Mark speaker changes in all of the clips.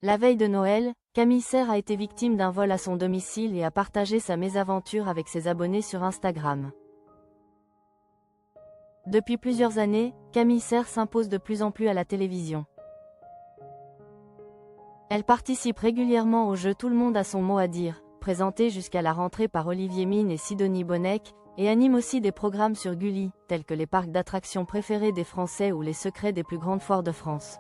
Speaker 1: La veille de Noël, Camille Serre a été victime d'un vol à son domicile et a partagé sa mésaventure avec ses abonnés sur Instagram. Depuis plusieurs années, Camille Serre s'impose de plus en plus à la télévision. Elle participe régulièrement au jeu Tout le monde a son mot à dire, présenté jusqu'à la rentrée par Olivier Mine et Sidonie Bonnec, et anime aussi des programmes sur Gulli, tels que les parcs d'attractions préférés des Français ou les secrets des plus grandes foires de France.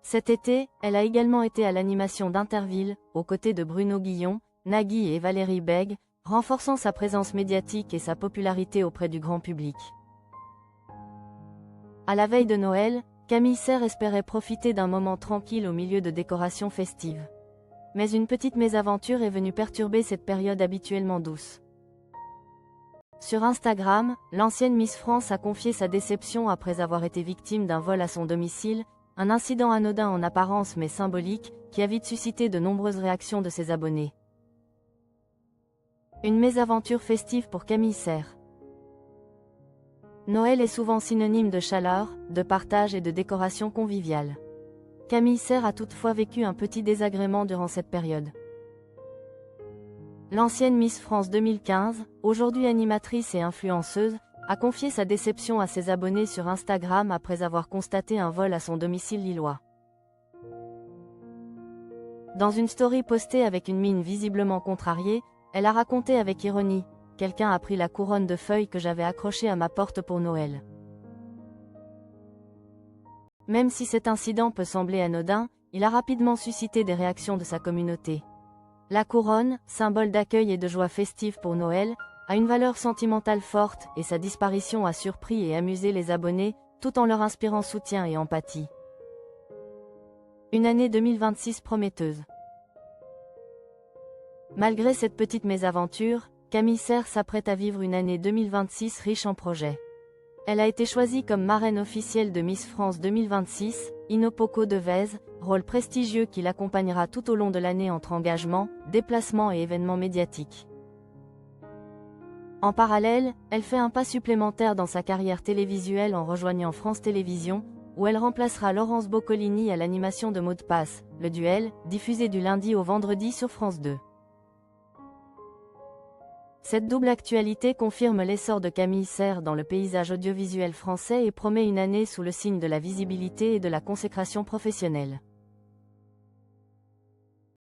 Speaker 1: Cet été, elle a également été à l'animation d'Interville, aux côtés de Bruno Guillon, Nagui et Valérie Bègue, renforçant sa présence médiatique et sa popularité auprès du grand public. À la veille de Noël, Camille Serre espérait profiter d'un moment tranquille au milieu de décorations festives. Mais une petite mésaventure est venue perturber cette période habituellement douce. Sur Instagram, l'ancienne Miss France a confié sa déception après avoir été victime d'un vol à son domicile, un incident anodin en apparence mais symbolique, qui a vite suscité de nombreuses réactions de ses abonnés. Une mésaventure festive pour Camille Serre. Noël est souvent synonyme de chaleur, de partage et de décoration conviviale. Camille Serre a toutefois vécu un petit désagrément durant cette période. L'ancienne Miss France 2015, aujourd'hui animatrice et influenceuse, a confié sa déception à ses abonnés sur Instagram après avoir constaté un vol à son domicile lillois. Dans une story postée avec une mine visiblement contrariée, elle a raconté avec ironie « Quelqu'un a pris la couronne de feuilles que j'avais accrochée à ma porte pour Noël ». Même si cet incident peut sembler anodin, il a rapidement suscité des réactions de sa communauté. La couronne, symbole d'accueil et de joie festive pour Noël, a une valeur sentimentale forte et sa disparition a surpris et amusé les abonnés, tout en leur inspirant soutien et empathie. Une année 2026 prometteuse. Malgré cette petite mésaventure, Camille Serre s'apprête à vivre une année 2026 riche en projets. Elle a été choisie comme marraine officielle de Miss France 2026, Inopoko Devez, rôle prestigieux qui l'accompagnera tout au long de l'année entre engagements, déplacements et événements médiatiques. En parallèle, elle fait un pas supplémentaire dans sa carrière télévisuelle en rejoignant France Télévisions, où elle remplacera Laurence Boccolini à l'animation de Mot de passe, le duel, diffusé du lundi au vendredi sur France 2. Cette double actualité confirme l'essor de Camille Serre dans le paysage audiovisuel français et promet une année sous le signe de la visibilité et de la consécration professionnelle.